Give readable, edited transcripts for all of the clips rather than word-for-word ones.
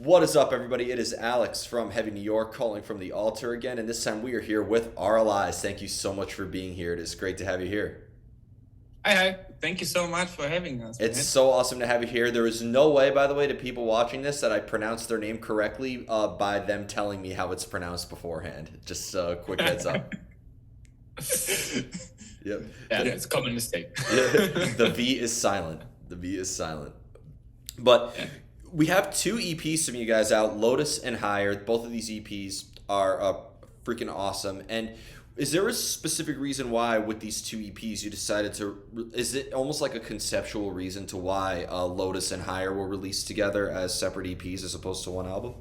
What is up, everybody? It is Alex from Heavy New York calling from the Alto again, and this time we are here with AVRALIZE. Thank you so much for being here. It is great to have you here. Hi. Thank you so much for having us. It's so awesome to have you here. There is no way, by the way, to people watching this that I pronounced their name correctly by them telling me how it's pronounced beforehand. Just a quick heads up. Yep. Yeah, it's a common mistake. The V is silent. The V is silent. But we have two EPs from you guys out, Lotus and Higher. Both of these EPs are freaking awesome. And is there a specific reason why with these two EPs you decided to, is it almost like a conceptual reason to why Lotus and Higher were released together as separate EPs as opposed to one album?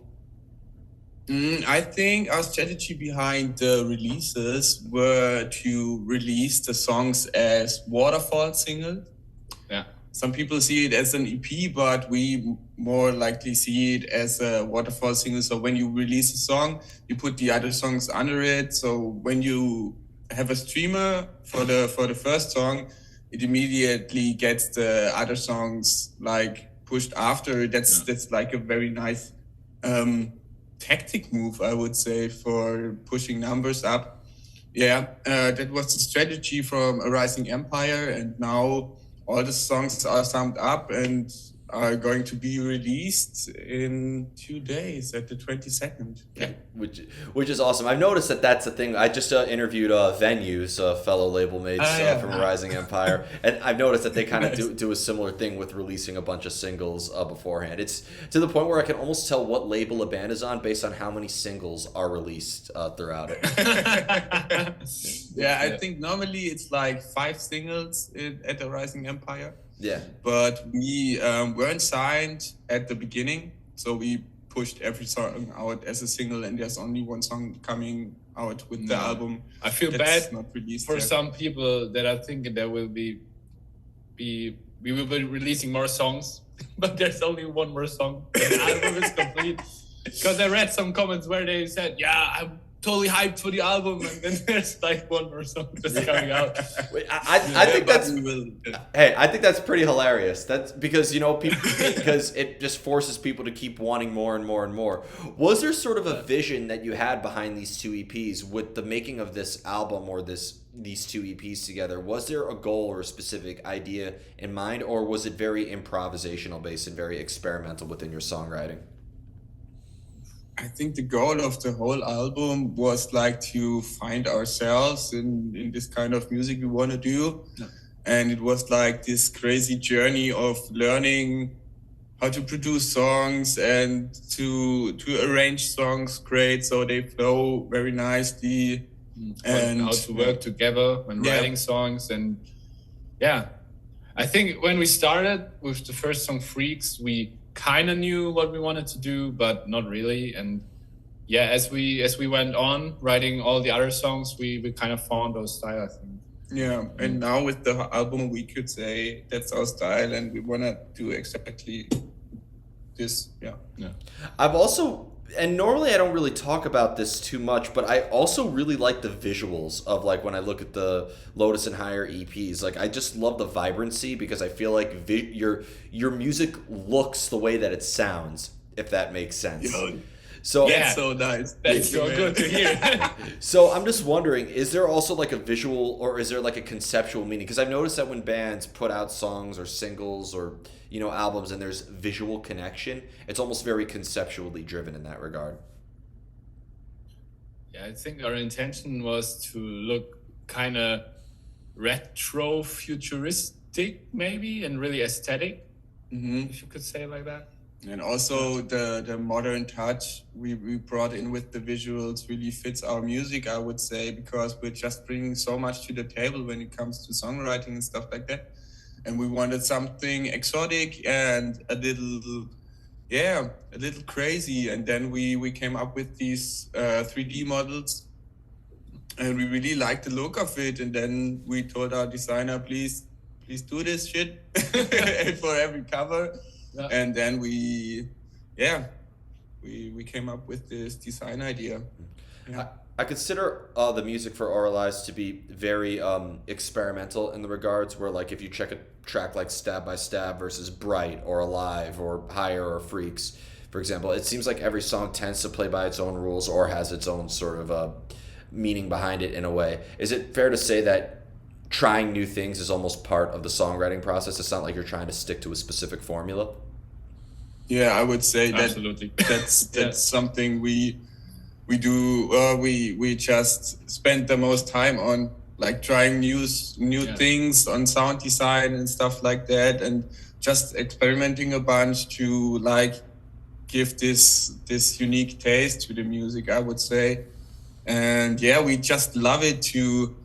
I think our strategy behind the releases were to release the songs as waterfall singles. Yeah. Some people see it as an EP, but we more likely see it as a waterfall single. So when you release a song, you put the other songs under it. So when you have a streamer for the first song, it immediately gets the other songs like pushed after. That's like a very nice tactic move, I would say, for pushing numbers up. Yeah, that was the strategy from A Rising Empire, and now all the songs are summed up and are going to be released in 2 days at the 22nd. Yeah, which is awesome. I've noticed that that's a thing. I just interviewed Venues, fellow label mates from Rising Empire, and I've noticed that they kind of do a similar thing with releasing a bunch of singles beforehand. It's to the point where I can almost tell what label a band is on based on how many singles are released throughout it. Yeah, I think normally it's like 5 singles at the Rising Empire. Yeah. But we weren't signed at the beginning, so we pushed every song out as a single, and there's only one song coming out with the album. I feel bad not released for yet. some people that are thinking there will we will be releasing more songs, but there's only one more song. The album is complete. Because I read some comments where they said, "Yeah, I'm totally hyped for the album," and then there's like one more song just coming out. I think that's I think that's pretty hilarious. That's because because it just forces people to keep wanting more and more and more. Was there sort of a vision that you had behind these two EPs with the making of this album or these two EPs together? Was there a goal or a specific idea in mind, or was it very improvisational based and very experimental within your songwriting? I think the goal of the whole album was like to find ourselves in this kind of music we want to do. Yeah. And it was like this crazy journey of learning how to produce songs and to arrange songs great so they flow very nicely. And how to work together when writing songs. And I think when we started with the first song, Freaks, we kind of knew what we wanted to do, but not really. And as we went on writing all the other songs, we kind of found our style, I think. Yeah, and now with the album, we could say that's our style, and we want to do exactly this. Yeah. I've also, and normally I don't really talk about this too much, but I also really like the visuals of like when I look at the Lotus and Higher EPs. Like I just love the vibrancy because I feel like your music looks the way that it sounds, if that makes sense. So that's so nice. That's so good to hear. So I'm just wondering, is there also like a visual or is there like a conceptual meaning? Because I've noticed that when bands put out songs or singles or albums and there's visual connection, it's almost very conceptually driven in that regard. Yeah, I think our intention was to look kind of retro futuristic maybe and really aesthetic, if you could say it like that. And also the modern touch we brought in with the visuals really fits our music, I would say, because we're just bringing so much to the table when it comes to songwriting and stuff like that. And we wanted something exotic and a little crazy. And then we came up with these 3D models, and we really liked the look of it. And then we told our designer, please do this shit for every cover. Yeah. And then we came up with this design idea. Yeah. I consider the music for AVRALIZE to be very experimental in the regards where, like, if you check a track like Stab by Stab versus Bright or Alive or Higher or Freaks for example? It seems like every song tends to play by its own rules or has its own sort of meaning behind it in a way. Is it fair to say that trying new things is almost part of the songwriting process? It's not like you're trying to stick to a specific formula. Yeah, I would say that Absolutely. that's something we do. We just spend the most time on, like trying new things on sound design and stuff like that, and just experimenting a bunch to like give this unique taste to the music, I would say. And yeah, we just love it to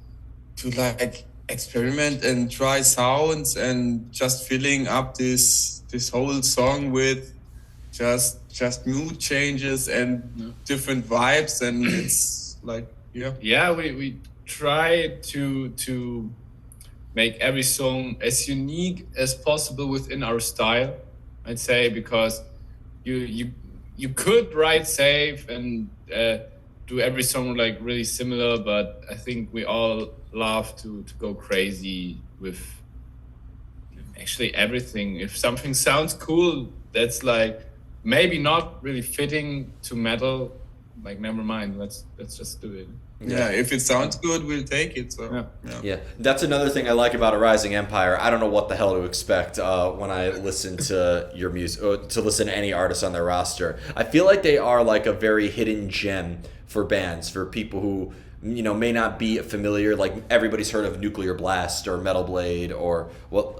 like experiment and try sounds and just filling up this whole song with just mood changes and different vibes, and it's like we try to make every song as unique as possible within our style, I'd say, because you could write safe and do every song like really similar, but I think we all love to go crazy with actually everything. If something sounds cool, that's like maybe not really fitting to metal, like never mind, let's just do it. Yeah, if it sounds good, we'll take it. So yeah, that's another thing I like about A Rising Empire. I don't know what the hell to expect when I listen to your music, to listen to any artist on their roster. I feel like they are like a very hidden gem for bands, for people who may not be familiar. Like everybody's heard of Nuclear Blast or Metal Blade or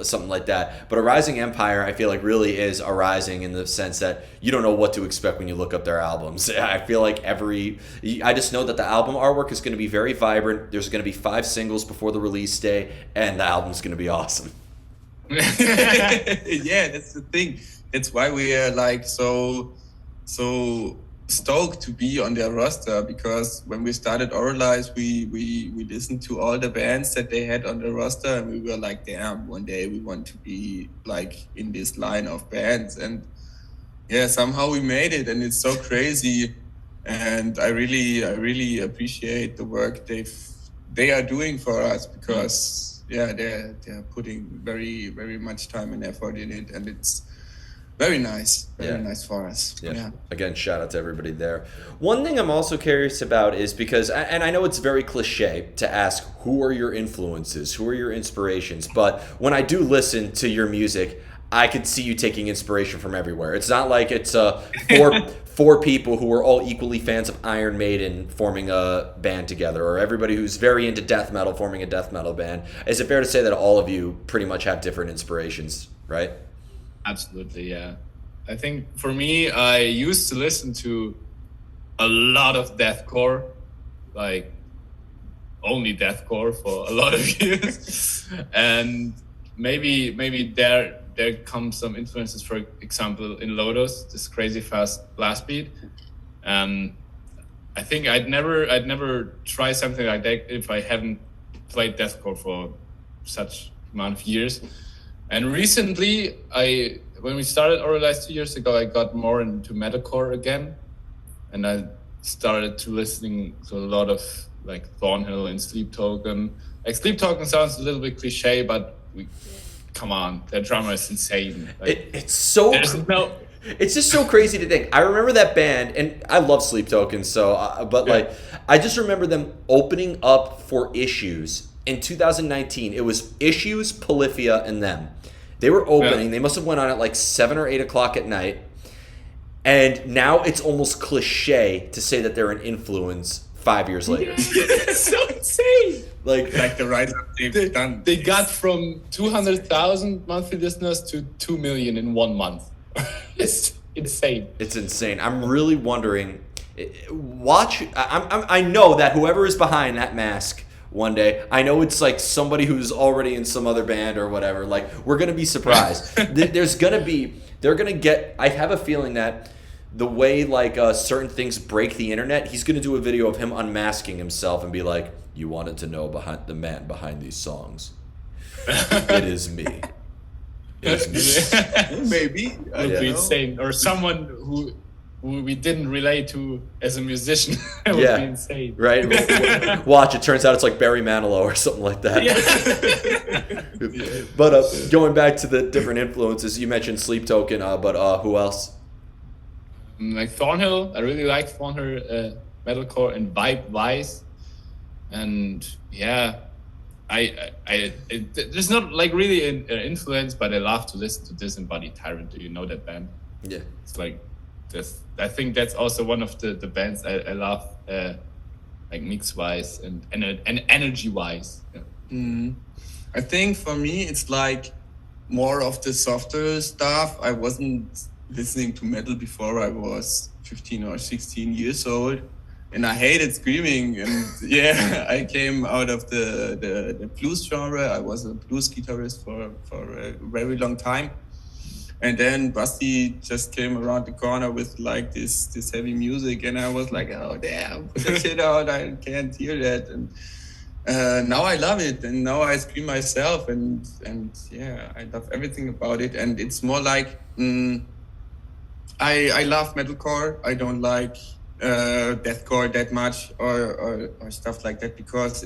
something like that. But A Rising Empire, I feel like really is a rising in the sense that you don't know what to expect when you look up their albums. I feel like I just know that the album artwork is going to be very vibrant. There's going to be 5 singles before the release day, and the album's going to be awesome. Yeah, that's the thing. That's why we are like so stoked to be on their roster, because when we started AVRALIZE, we listened to all the bands that they had on the roster, and we were like, damn, one day we want to be like in this line of bands. And yeah, somehow we made it, and it's so crazy. And I really appreciate the work they are doing for us, because they're putting very, very much time and effort in it, and it's very nice for us. Yeah. Again, shout out to everybody there. One thing I'm also curious about is because, and I know it's very cliche to ask who are your influences, who are your inspirations, but when I do listen to your music, I could see you taking inspiration from everywhere. It's not like it's four people who are all equally fans of Iron Maiden forming a band together, or everybody who's very into death metal forming a death metal band. Is it fair to say that all of you pretty much have different inspirations, right? Absolutely, yeah. I think for me, I used to listen to a lot of deathcore, like only deathcore for a lot of years, and maybe there come some influences. For example, in Lotus, this crazy fast blast beat. I think I'd never try something like that if I haven't played deathcore for such amount of years. And recently, when we started AVRALIZE 2 years ago, I got more into metalcore again, and I started to listening to a lot of like Thornhill and Sleep Token. Like Sleep Token sounds a little bit cliche, but come on, their drummer is insane. Like, it's so. It's just so crazy to think. I remember that band, and I love Sleep Token. So, I just remember them opening up for Issues in 2019. It was Issues, Polyphia, and them. They were opening. Yeah. They must have went on at like 7 or 8 o'clock at night. And now it's almost cliche to say that they're an influence 5 years later. It's so insane. Like the rise they've done. They got from 200,000 monthly listeners to 2 million in 1 month. It's insane. It's insane. I'm really wondering. I know that whoever is behind that mask one day, I know it's like somebody who's already in some other band or whatever. Like, we're gonna be surprised. They're gonna get. I have a feeling that the way like certain things break the internet, he's gonna do a video of him unmasking himself and be like, "You wanted to know the man behind these songs? It is me." Maybe would be insane, or someone who we didn't relate to as a musician. Would be insane, right? Watch, it turns out it's like Barry Manilow or something like that. But going back to the different influences, you mentioned Sleep Token, but who else? Like Thornhill, I really like Thornhill metalcore and vibe-wise, and yeah, there's not like really an influence, but I love to listen to Disembodied Tyrant. Do you know that band? Yeah, it's like this. I think that's also one of the bands I love, like mix-wise and energy-wise. Yeah. I think for me it's like more of the softer stuff. I wasn't listening to metal before I was 15 or 16 years old, and I hated screaming. And yeah, I came out of the blues genre. I was a blues guitarist for a very long time. And then Basti just came around the corner with like this heavy music, and I was like, oh damn, put that shit out, I can't hear that. And now I love it, and now I scream myself, and yeah, I love everything about it. And it's more like I love metalcore. I don't like deathcore that much or stuff like that, because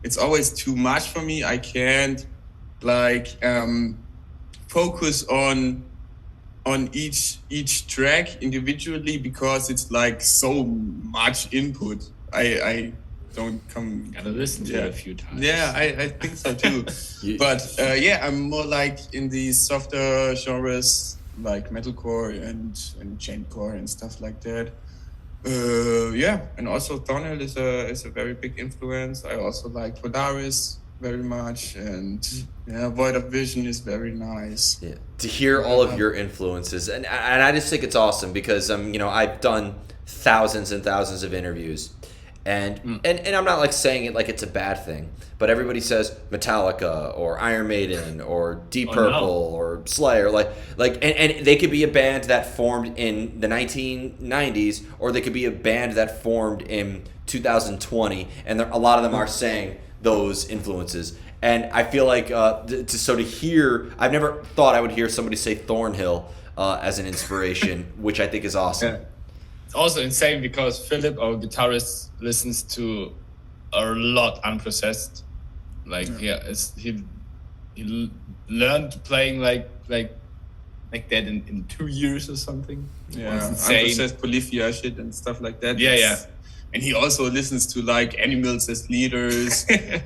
it's always too much for me. I can't like focus on each track individually, because it's like so much input. I don't come. Gotta listen to it a few times. Yeah, I think so too. But yeah, I'm more like in these softer genres like metalcore and chaincore and stuff like that. Yeah, and also Thornhill is a very big influence. I also like Polaris very much, and yeah, Void of Vision is very nice. Yeah, to hear all of your influences, and I just think it's awesome, because you know, I've done thousands and thousands of interviews, and I'm not like saying it like it's a bad thing, but everybody says Metallica or Iron Maiden or Deep Purple or Slayer, and they could be a band that formed in the 1990s, or they could be a band that formed in 2020, and a lot of them are saying those influences. And I feel like to hear, I've never thought I would hear somebody say Thornhill as an inspiration, which I think is awesome. Yeah. It's also insane because Philip, our guitarist, listens to a lot unprocessed. Like he learned playing like that in 2 years or something. Yeah, unprocessed polyphia shit and stuff like that. Yeah. And he also listens to like Animals as Leaders and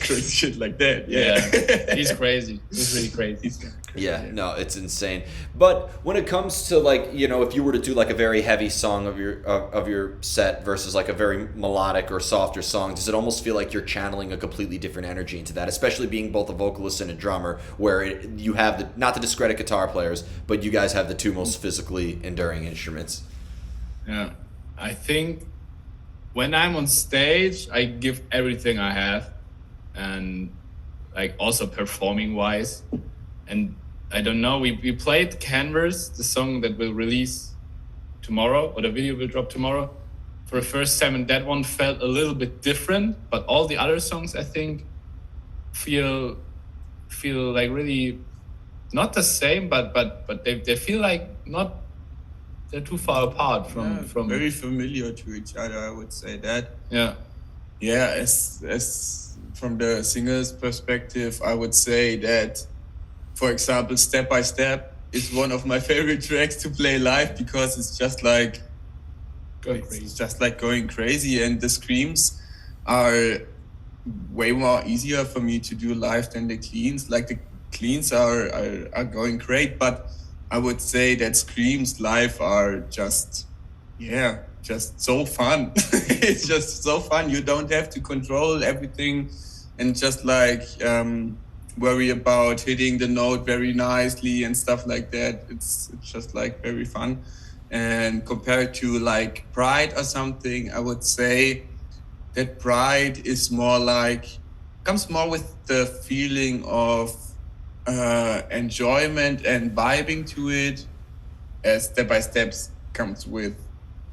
crazy shit like that. Yeah. He's crazy. He's really crazy. Yeah, no, it's insane. But when it comes to like, you know, if you were to do like a very heavy song of your set versus like a very melodic or softer song, does it almost feel like you're channeling a completely different energy into that? Especially being both a vocalist and a drummer, where you have not to discredit guitar players, but you guys have the two most physically enduring instruments. Yeah, I think when I'm on stage, I give everything I have, and like also performing wise. And I don't know, we played Canvas, the song that will release tomorrow, or the video will drop tomorrow. For the first time, and that one felt a little bit different, but all the other songs I think feel like really not the same, but they feel like not. They're too far apart from very familiar to each other, I would say that. Yeah. As from the singer's perspective, I would say that, for example, Step by Step is one of my favorite tracks to play live, because it's just like going crazy, and the screams are way more easier for me to do live than the cleans. Like the cleans are going great, but I would say that screams live are just so fun. It's just so fun. You don't have to control everything and just like worry about hitting the note very nicely and stuff like that. It's just like very fun. And compared to like Pride or something, I would say that Pride is more like, comes more with the feeling of enjoyment and vibing to it, as Step by Steps comes with,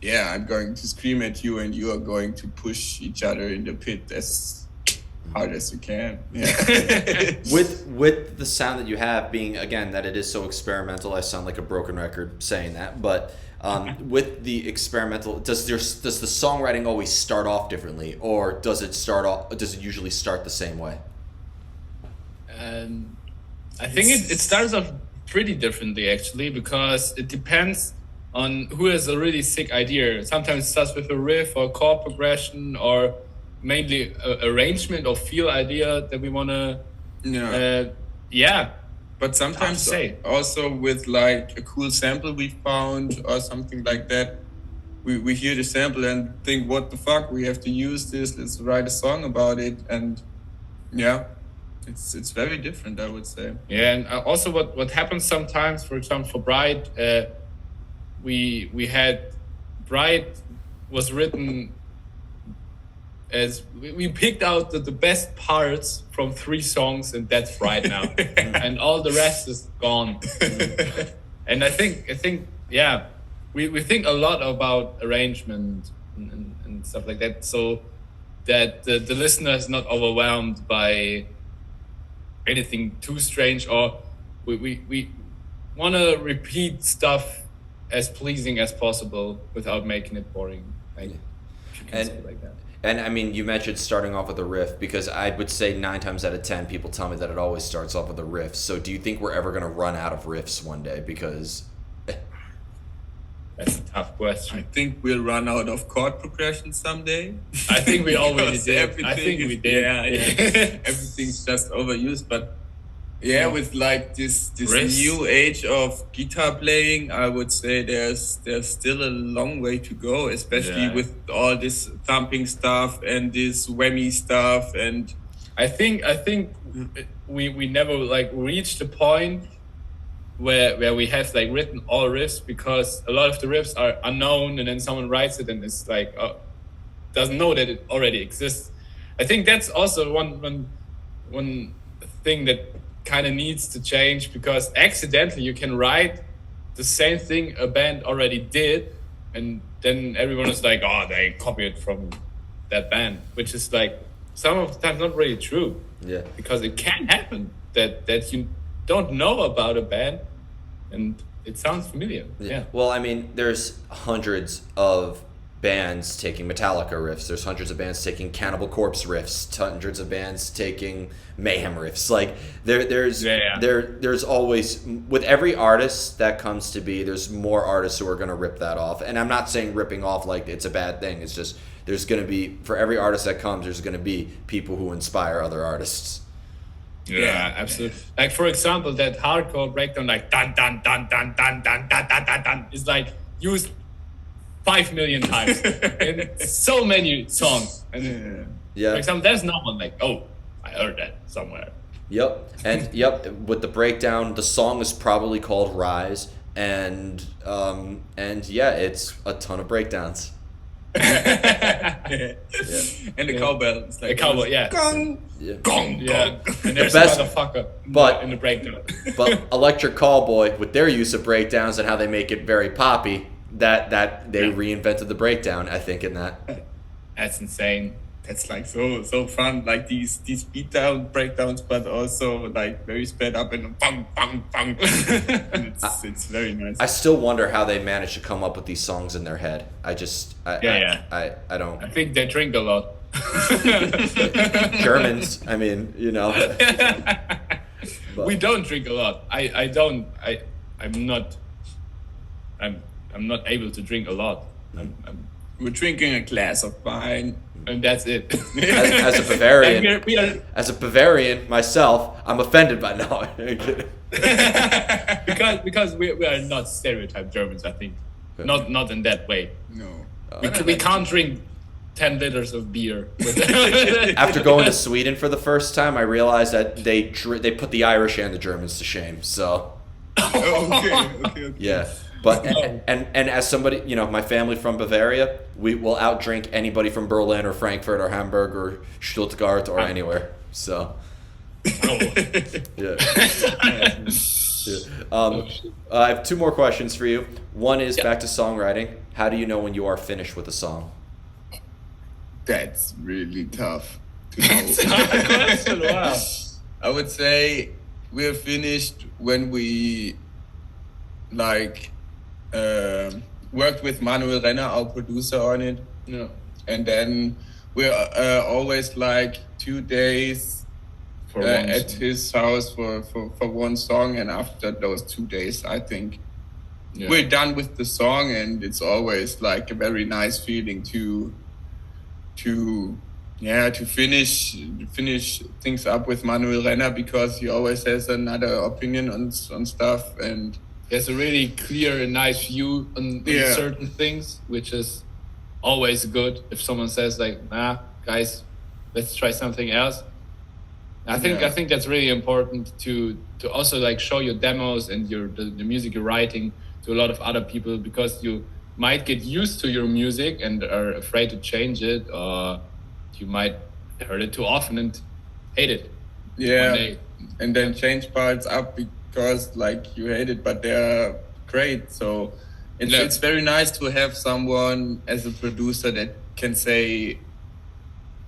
I'm going to scream at you and you are going to push each other in the pit as hard as you can. Yeah. with the sound that you have being, again, that it is so experimental, I sound like a broken record saying that, but with the experimental, does the songwriting always start off differently, or does it usually start the same way? I think it starts off pretty differently, actually, because it depends on who has a really sick idea. Sometimes it starts with a riff or chord progression or mainly arrangement or feel idea that we want to. Yeah. But sometimes also with like a cool sample we found or something like that, we hear the sample and think, what the fuck, we have to use this, let's write a song about it. And yeah, it's very different, I would say. Yeah, and also what happens sometimes, for example, for Bright, we had Bright was written as we picked out the best parts from 3 songs, and that's right now, and all the rest is gone. And I think yeah, we think a lot about arrangement and stuff like that, so that the listener is not overwhelmed by anything too strange, or we want to repeat stuff as pleasing as possible without making it boring. Like, if you can say it like that. And I mean, you mentioned starting off with a riff, because I would say 9 times out of 10 people tell me that it always starts off with a riff. So do you think we're ever going to run out of riffs one day? Because that's a tough question. I think we'll run out of chord progression someday. I think we already did. I think we did. Yeah. Everything's just overused. But yeah, with like this new age of guitar playing, I would say there's still a long way to go, especially with all this thumping stuff and this whammy stuff. And I think we never like reached the point where we have like written all riffs, because a lot of the riffs are unknown, and then someone writes it and it's like doesn't know that it already exists. I think that's also one thing that kind of needs to change, because accidentally you can write the same thing a band already did, and then everyone is like, oh, they copied from that band, which is like some of the times not really true. Yeah, because it can happen that you don't know about a band and it sounds familiar. Yeah. Well, I mean, there's hundreds of bands taking Metallica riffs. There's hundreds of bands taking Cannibal Corpse riffs. Hundreds of bands taking Mayhem riffs. Like there's always, with every artist that comes to be, there's more artists who are going to rip that off. And I'm not saying ripping off like it's a bad thing. It's just there's going to be, for every artist that comes, there's going to be people who inspire other artists. Yeah, absolutely. Like, for example, that hardcore breakdown, like dun dun dun dun dun dun dun dun dun dun, is like used 5 million times in so many songs. And for example, there's no one like, oh, I heard that somewhere. Yep. And with the breakdown, the song is probably called Rise, and yeah, it's a ton of breakdowns. And the cowbell. It's like the cowbell, gong, gong, gong. And there's the best motherfucker in the breakdown. But Electric Callboy, with their use of breakdowns and how they make it very poppy, that they reinvented the breakdown, I think, in that. That's insane. That's like so fun, like these beat down breakdowns, but also like very sped up and bang bang bang. And it's very nice. I still wonder how they managed to come up with these songs in their head. I don't. I think they drink a lot. Germans, I mean, you know. We don't drink a lot. I'm not able to drink a lot. We're drinking a glass of wine. And that's it. As a Bavarian, as a Bavarian myself, I'm offended by now. because we are not stereotyped Germans, I think. Not in that way. No. We can't drink 10 liters of beer. After going to Sweden for the first time, I realized that they put the Irish and the Germans to shame. So. Okay. Yeah. But and as somebody, you know, my family from Bavaria, we will outdrink anybody from Berlin or Frankfurt or Hamburg or Stuttgart or anywhere. So, yeah. I have 2 more questions for you. One is back to songwriting. How do you know when you are finished with a song? That's really tough to That's a hard question. Wow. I would say we're finished when we worked with Manuel Renner, our producer, on it. Yeah. And then we're always like 2 days at his house for one song. And after those 2 days, I think, we're done with the song, and it's always like a very nice feeling to finish things up with Manuel Renner, because he always has another opinion on stuff, and he has a really clear and nice view on certain things, which is always good. If someone says like, "Nah, guys, let's try something else," I think that's really important to also like show your demos and the music you're writing to a lot of other people, because you might get used to your music and are afraid to change it, or you might heard it too often and hate it. Yeah, and then change parts up because like you hate it, but they're great. So it's very nice to have someone as a producer that can say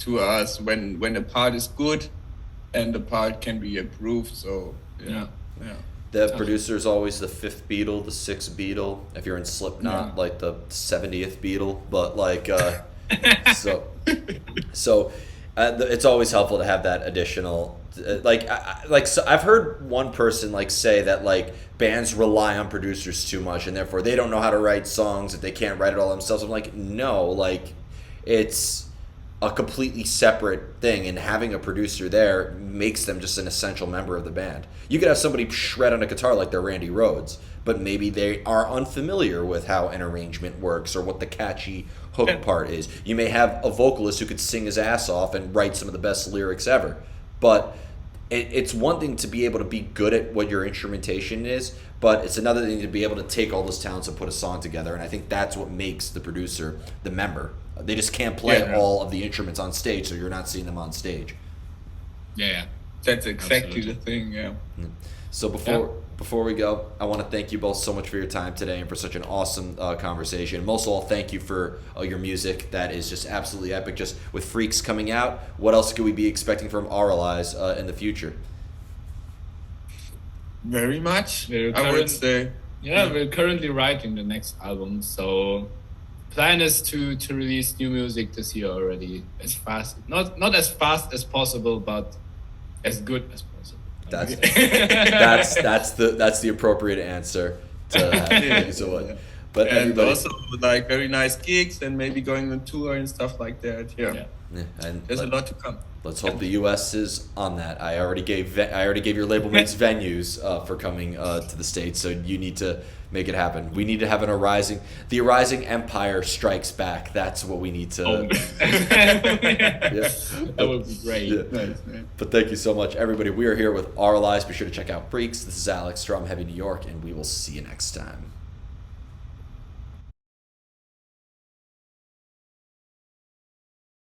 to us when a part is good and the part can be improved. So yeah. The producer is always the 5th Beatle, the 6th Beatle. If you're in Slipknot, like the 70th Beatle. But like, so it's always helpful to have that additional. So I've heard one person like say that like bands rely on producers too much, and therefore they don't know how to write songs if they can't write it all themselves. I'm like, no, like it's a completely separate thing, and having a producer there makes them just an essential member of the band. You could have somebody shred on a guitar like they're Randy Rhoads, but maybe they are unfamiliar with how an arrangement works or what the catchy hook part is. You may have a vocalist who could sing his ass off and write some of the best lyrics ever, but it's one thing to be able to be good at what your instrumentation is, but it's another thing to be able to take all those talents and put a song together, and I think that's what makes the producer the member. They just can't play all of the instruments on stage, so you're not seeing them on stage. Yeah. That's exactly the thing, yeah. So before we go, I want to thank you both so much for your time today and for such an awesome conversation. Most of all, thank you for your music. That is just absolutely epic. Just with Freaks coming out, what else could we be expecting from AVRALIZE in the future? Very much, I would say. Yeah, we're currently writing the next album, so plan is to release new music this year already, as fast, not as fast as possible, but as good as possible. That's the appropriate answer to that. But everybody, also like very nice gigs and maybe going on tour and stuff like that. Yeah. And there's a lot to come. Let's hope the U.S. is on that. I already gave your label mates venues for coming to the States, so you need to make it happen. We need to have the Arising Empire Strikes Back. That's what we need to. Oh, yeah. That would be great. Yeah. Nice. But thank you so much, everybody. We are here with AVRALIZE. Be sure to check out Freaks. This is Alex from Heavy New York, and we will see you next time.